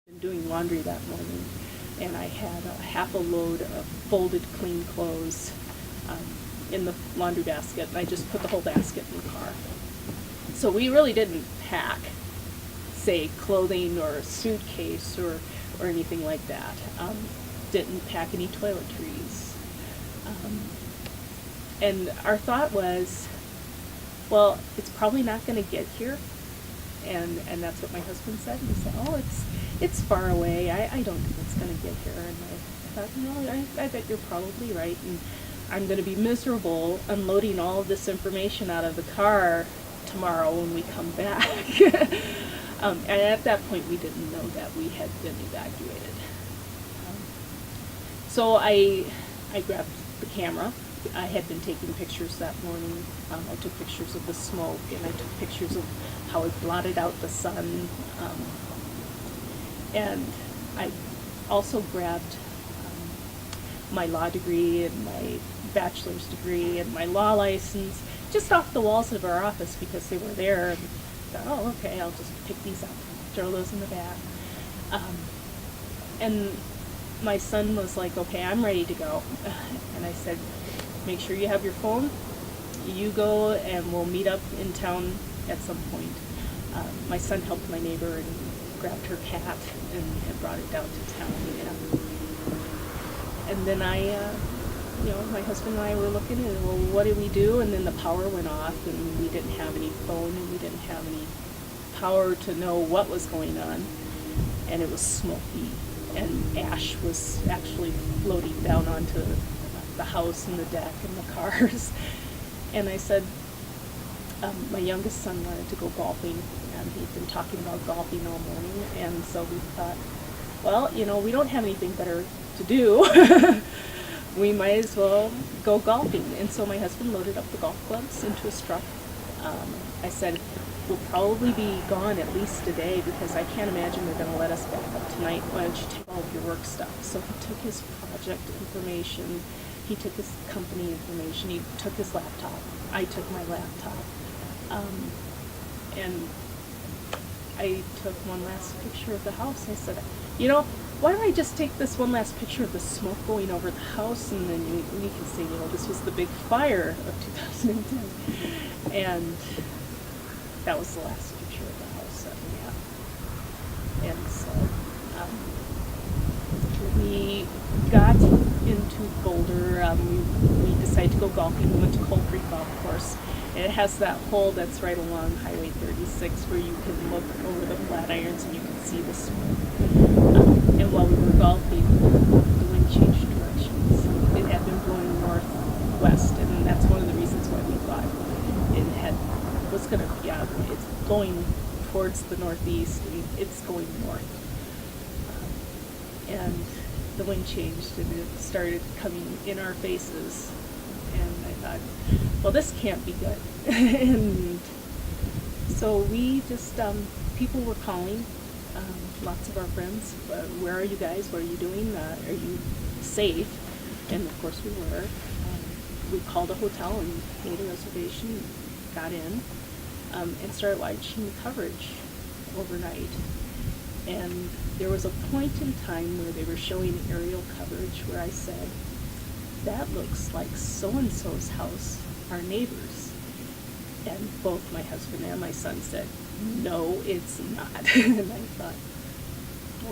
been doing laundry that morning, and I had a half a load of folded clean clothes in the laundry basket, and I just put the whole basket in the car. So we really didn't pack, say, clothing or a suitcase or anything like that. Didn't pack any toiletries. And our thought was, well, it's probably not going to get here. And that's what my husband said. He said, oh, it's far away. I don't think it's going to get here. And I thought, no, I bet you're probably right. And I'm going to be miserable unloading all of this information out of the car tomorrow when we come back. And at that point, we didn't know that we had been evacuated. So I grabbed the camera. I had been taking pictures that morning. I took pictures of the smoke, and I took pictures of how it blotted out the sun. And I also grabbed my law degree and my bachelor's degree and my law license just off the walls of our office because they were there. And I thought, oh, okay, I'll just pick these up and throw those in the bag. And my son was like, okay, I'm ready to go. And I said, make sure you have your phone. You go and we'll meet up in town at some point. My son helped my neighbor and grabbed her cat and brought it down to town. And then my husband and I were looking at, well, what do we do? And then the power went off, and we didn't have any phone, and we didn't have any power to know what was going on. And it was smoky, and ash was actually floating down onto the house and the deck and the cars. And I said, my youngest son wanted to go golfing, and he'd been talking about golfing all morning, and so we thought, well, we don't have anything better to do. We might as well go golfing. And so my husband loaded up the golf clubs into his truck. I said, we'll probably be gone at least a day because I can't imagine they're going to let us back up tonight. Why don't you take all of your work stuff? So he took his project information, he took his company information, he took his laptop, I took my laptop. And I took one last picture of the house. I said, why don't I just take this one last picture of the smoke going over the house, and then we can say, this was the big fire of 2010. And that was the last picture of the house that we have. And so we got into Boulder. We decided to go golfing. We went to Coal Creek Golf Course. It has that hole that's right along Highway 36 where you can look over the flat irons and you can see the smoke. And while we were golfing, the wind changed directions. It had been blowing northwest, and that's one of the reasons why we thought it's going towards the northeast. It's going north. And the wind changed, and it started coming in our faces. And I thought, well, this can't be good. And so we just, people were calling, lots of our friends, where are you guys? What are you doing? Are you safe? And of course we were. We called a hotel and made a reservation, got in, and started watching the coverage overnight. And there was a point in time where they were showing aerial coverage where I said, that looks like so-and-so's house, our neighbors. And both my husband and my son said, no, it's not. And I thought,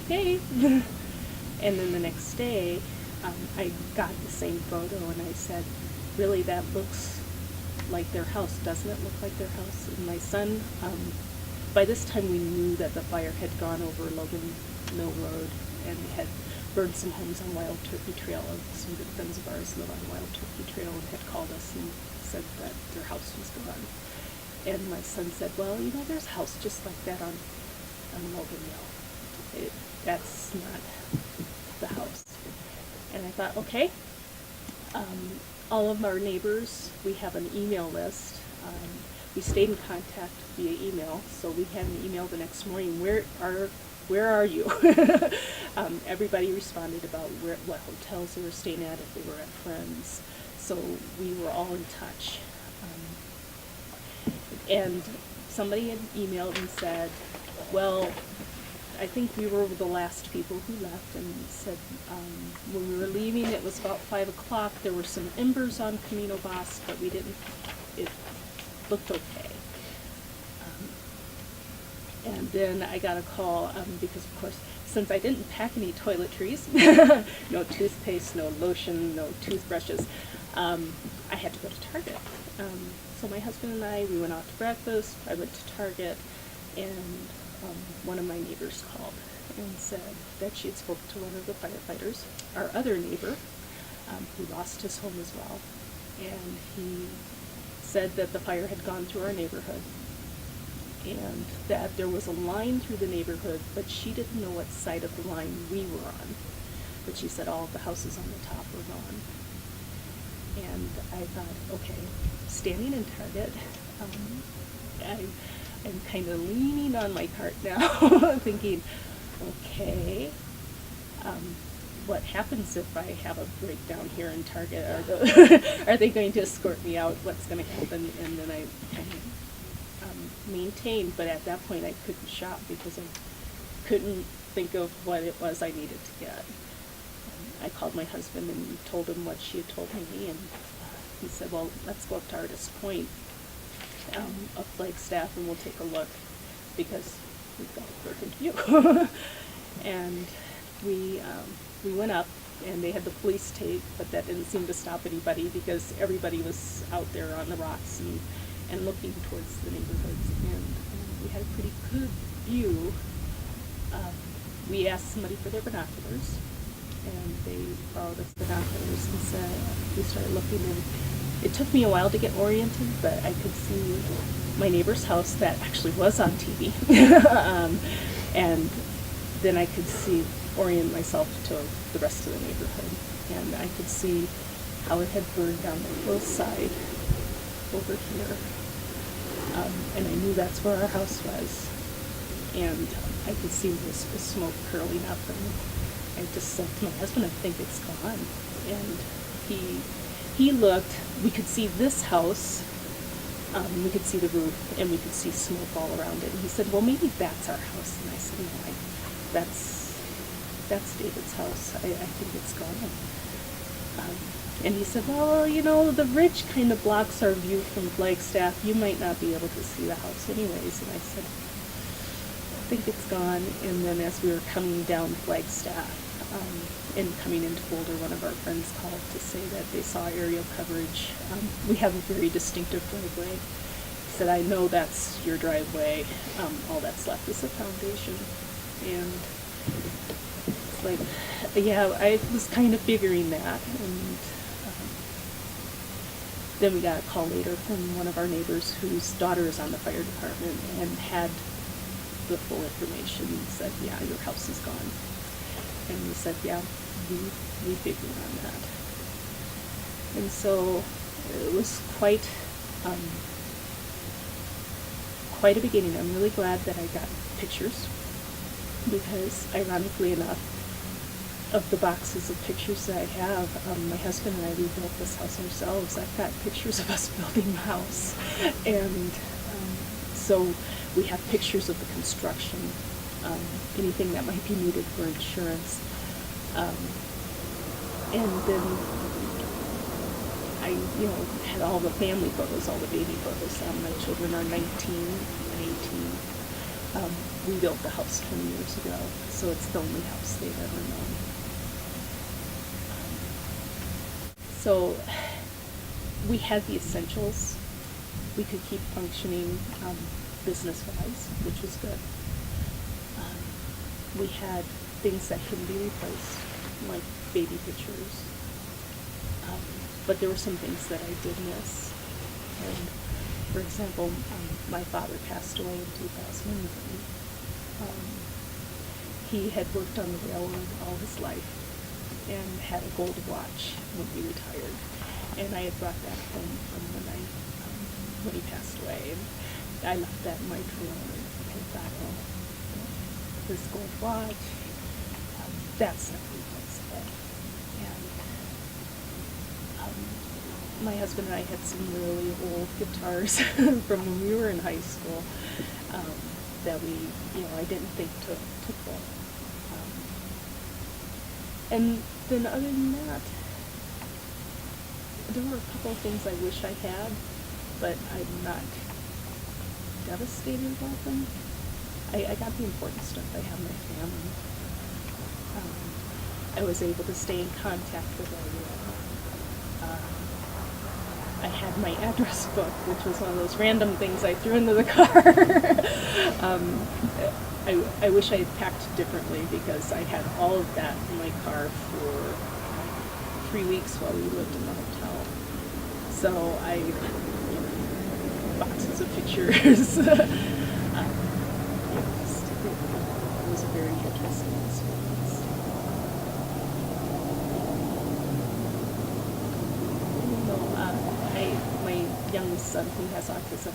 okay. And then the next day, I got the same photo, and I said, really, that looks like their house. Doesn't it look like their house? And my son, by this time we knew that the fire had gone over Logan Mill Road and had burned some homes on Wild Turkey Trail. Some good friends of ours live on Wild Turkey Trail and had called us and said that their house was gone. And my son said, well, there's a house just like that on Logan Mill. That's not the house. And I thought, okay, all of our neighbors, we have an email list. We stayed in contact via email, so we had an email the next morning, where are you? Everybody responded about what hotels they were staying at, if they were at friends. So we were all in touch. And somebody had emailed and said, well, I think we were the last people who left, and said when we were leaving, it was about 5 o'clock. There were some embers on Camino Bosque, but we didn't. It looked okay. And then I got a call because, of course, since I didn't pack any toiletries, no toothpaste, no lotion, no toothbrushes, I had to go to Target. So my husband and I, we went out to breakfast. I went to Target, and one of my neighbors called and said that she had spoken to one of the firefighters, our other neighbor, who lost his home as well. And he said that the fire had gone through our neighborhood, and that there was a line through the neighborhood, but she didn't know what side of the line we were on. But she said all of the houses on the top were gone. And I thought, okay, standing in Target, I'm kind of leaning on my cart now, thinking, okay, what happens if I have a breakdown here in Target? Are they going to escort me out? What's going to happen? And then I kind of maintained, but at that point I couldn't shop because I couldn't think of what it was I needed to get. I called my husband and told him what she had told me, and he said, well, let's go up to Artist Point, up Flagstaff, and we'll take a look because we've got a perfect view. And we went up, and they had the police tape, but that didn't seem to stop anybody because everybody was out there on the rocks and looking towards the neighborhoods, and we had a pretty good view. We asked somebody for their binoculars, and they borrowed us binoculars, and said, we started looking, and it took me a while to get oriented, but I could see my neighbor's house that actually was on TV. And then I could orient myself to the rest of the neighborhood, and I could see how it had burned down the hillside over here. And I knew that's where our house was, and I could see the smoke curling up, and I just said to my husband, I think it's gone. And he looked, we could see this house, we could see the roof, and we could see smoke all around it. And he said, well, maybe that's our house. And I said, no, that's David's house. I think it's gone. And he said, well, you know, the ridge kind of blocks our view from Flagstaff. You might not be able to see the house anyways. And I said, I think it's gone. And then as we were coming down Flagstaff and coming into Boulder, one of our friends called to say that they saw aerial coverage. We have a very distinctive driveway. He said, I know that's your driveway. All that's left is the foundation. And it's like, yeah, I was kind of figuring that. And then we got a call later from one of our neighbors whose daughter is on the fire department and had the full information and said, yeah, your house is gone. And we said, yeah, we figured on that. And so it was quite a beginning. I'm really glad that I got pictures because, ironically enough, of the boxes of pictures that I have, my husband and I rebuilt this house ourselves. I've got pictures of us building the house, and so we have pictures of the construction, anything that might be needed for insurance, and then I, had all the family photos, all the baby photos. My children are 19 and 18. We built the house 20 years ago, so it's the only house they've ever known. So we had the essentials. We could keep functioning business-wise, which was good. We had things that couldn't be replaced, like baby pictures. But there were some things that I did miss. And for example, my father passed away in 2003. He had worked on the railroad all his life and had a gold watch when he retired. And I had brought that home from when he passed away. And I left that in my drawer, and I thought, oh, his gold watch, that's not replaceable. And my husband and I had some really old guitars from when we were in high school. that I didn't think to pull. And then other than that, there were a couple of things I wish I had, but I'm not devastated about them. I got the important stuff. I have my family. I was able to stay in contact with everyone. I had my address book, which was one of those random things I threw into the car. I wish I had packed differently, because I had all of that in my car for 3 weeks while we lived in the hotel. So boxes of pictures. It was a very interesting experience. My youngest son, who has autism,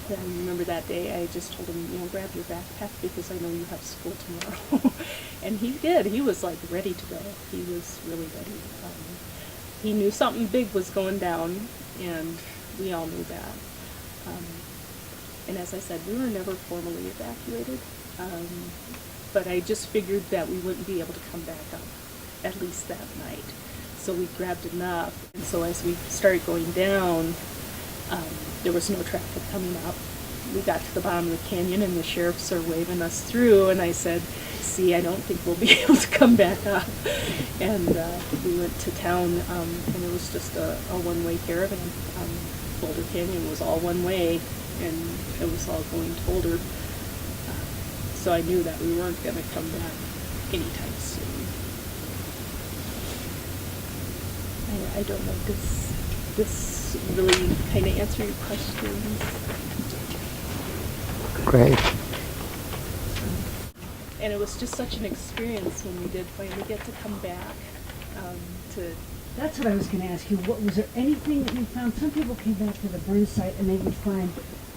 I remember that day I just told him, grab your backpack because I know you have school tomorrow. And he did. He was like ready to go. He was really ready. He knew something big was going down, and we all knew that. And as I said, we were never formally evacuated, but I just figured that we wouldn't be able to come back up, at least that night. So we grabbed enough, and so as we started going down, there was no traffic coming up. We got to the bottom of the canyon, and the sheriffs are waving us through, and I said, see, I don't think we'll be able to come back up. And we went to town, and it was just a one-way caravan. Boulder Canyon was all one way, and it was all going to Boulder. So I knew that we weren't going to come back anytime soon. I don't know, does this really kind of answer your questions? Great. And it was just such an experience when we did finally get to come back to... That's what I was going to ask you. Was there anything that you found? Some people came back to the burn site and they would find,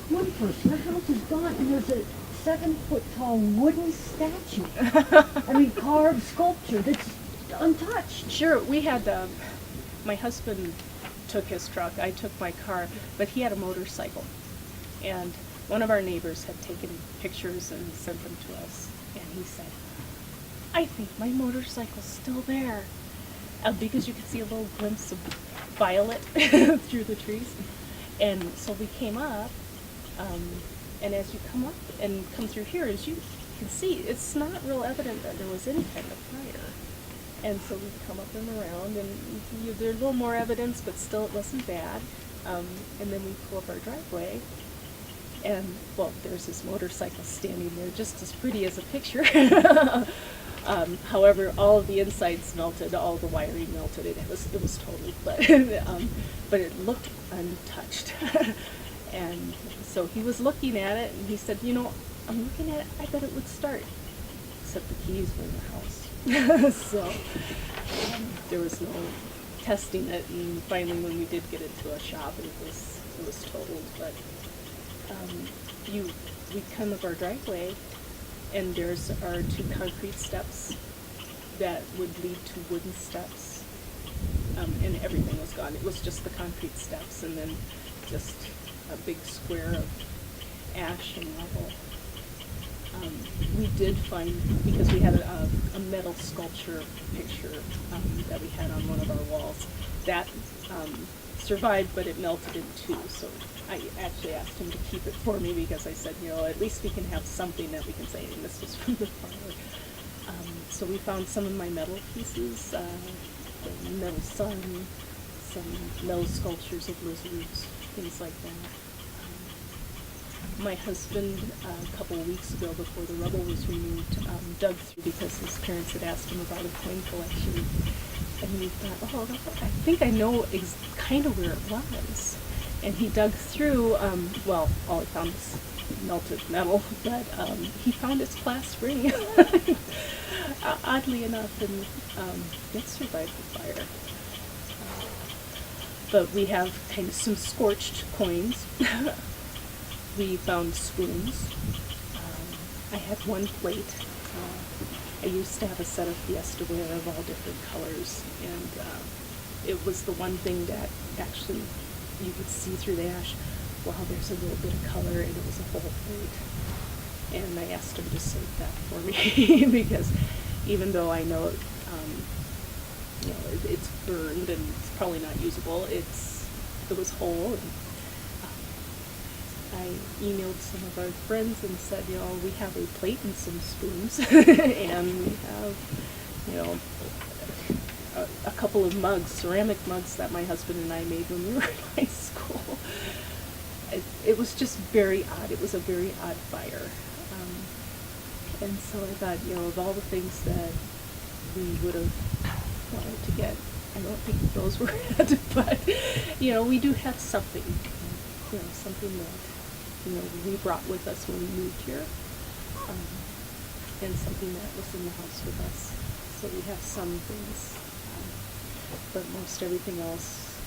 one person, the house is gone, and there's a 7-foot-tall wooden statue. I mean, carved sculpture that's untouched. Sure, we had, my husband took his truck, I took my car, but he had a motorcycle. And one of our neighbors had taken pictures and sent them to us. And he said, I think my motorcycle's still there. Because you could see a little glimpse of violet through the trees. And so we came up, and as you come up and come through here, as you can see, it's not real evident that there was any kind of fire. And so we come up and around, and there's a little more evidence, but still it wasn't bad. And then we pull up our driveway, and, well, there's this motorcycle standing there, just as pretty as a picture. However, all of the insides melted, all the wiring melted. It was totaled, but it looked untouched. And so he was looking at it, and he said, I'm looking at it, I bet it would start. Except the keys were in the house. So there was no testing it, and finally when we did get into a shop, it was totaled. But we come up our driveway, and there's our 2 concrete steps that would lead to wooden steps, and everything was gone. It was just the concrete steps, and then just a big square of ash and rubble. We did find, because we had a metal sculpture picture that we had on one of our walls, that survived, but it melted in 2, so I actually asked him to keep it for me, because I said, at least we can have something that we can say, and this was from the fire. So we found some of my metal pieces, the metal sun, some metal sculptures of lizards, things like that. My husband, a couple of weeks ago, before the rubble was removed, dug through, because his parents had asked him about a coin collection, and he thought, I think I know kind of where it was. And he dug through, all he found was melted metal, but he found its class ring, oddly enough, and it survived the fire. But we have kind of some scorched coins. We found spoons. I had one plate. I used to have a set of Fiestaware of all different colors, and it was the one thing that actually you could see through the ash. Wow, there's a little bit of color, and it was a whole plate. and I asked him to save that for me because even though I know it's burned and it's probably not usable, it was whole. And, I emailed some of our friends and said, we have a plate and some spoons, and we have, a couple of mugs, ceramic mugs that my husband and I made when we were in high school. It was just very odd. It was a very odd fire. And so I thought, of all the things that we would have wanted to get, I don't think those were it, but, we do have something, something that, we brought with us when we moved here, and something that was in the house with us. So we have some things, but most everything else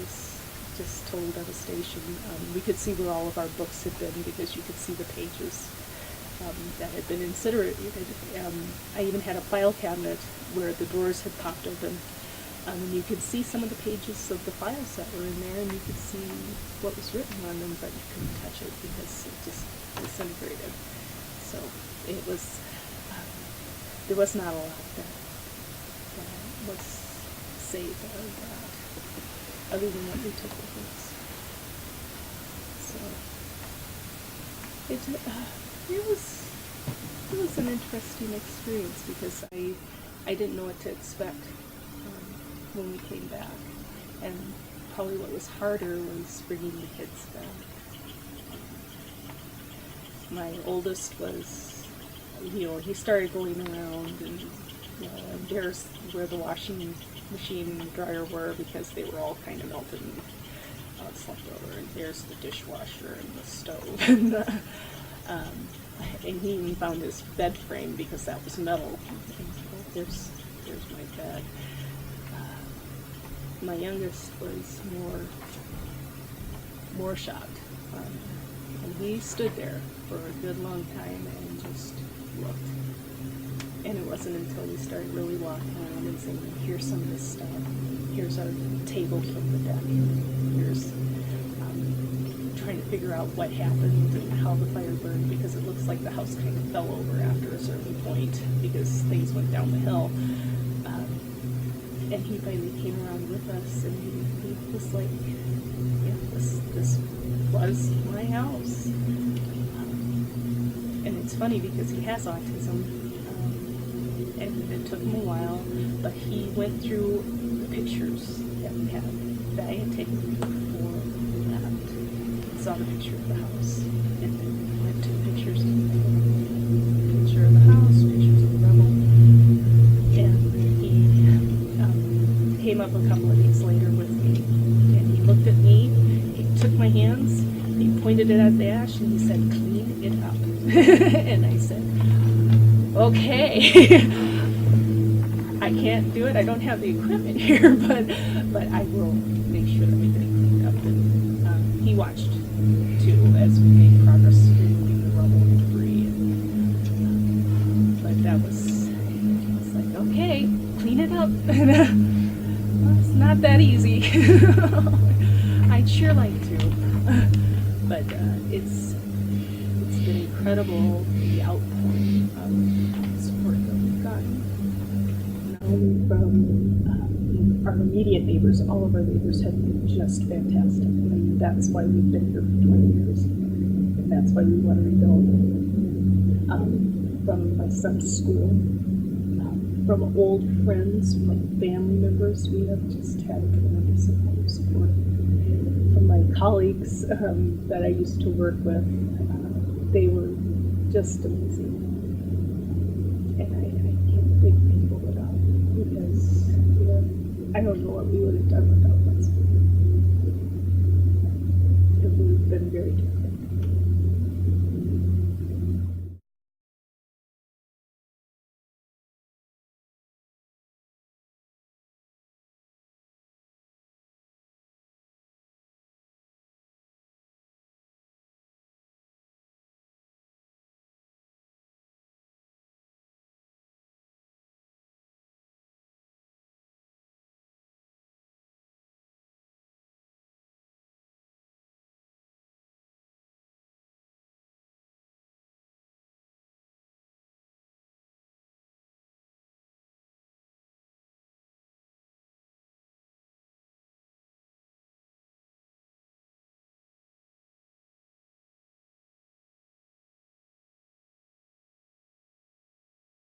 was just total devastation. We could see where all of our books had been because you could see the pages that had been incinerated. I even had a file cabinet where the drawers had popped open. And you could see some of the pages of the files that were in there, and you could see what was written on them, but you couldn't touch it because it just disintegrated. So it was, there was not a lot that was saved out of that, other than what we took with us. So it was an interesting experience because I didn't know what to expect when we came back, and probably what was harder was bringing the kids back. My oldest was, he started going around, and and there's where the washing machine and dryer were because they were all kind of melted and slumped over, and there's the dishwasher and the stove, and he even found his bed frame because that was metal. And there's my bed. My youngest was more shocked, and he stood there for a good long time and just looked. And it wasn't until we started really walking around and saying, here's some of this stuff, here's our table from the deck, here's trying to figure out what happened and how the fire burned, because it looks like the house kind of fell over after a certain point because things went down the hill. And he finally came around with us, and he was like, this was my house. And it's funny because he has autism, and it took him a while, but he went through the pictures that we had, that I had taken before that, saw the picture of the house, and then went to the pictures of the house, pictures of the rebel, and he came up a couple of days later with me, and he looked at me, he took my hands, he pointed it at the ash, and he said, clean it up. And I said, okay. I can't do it, I don't have the equipment here, but I will make sure that we get it cleaned up. And he watched too as we made progress removing the rubble and debris. But that was like, okay, clean it up. Well, it's not that easy. I'd sure like to, but it's been incredible, the outpouring of support that we've gotten. Not only from our immediate neighbors, all of our neighbors have been just fantastic, and that's why we've been here for 20 years, and that's why we want to rebuild. From my son's school, from old friends, like family members, we have just had a tremendous amount of support. From my colleagues that I used to work with, they were just amazing. And I can't thank people enough, because I don't know what we would have done without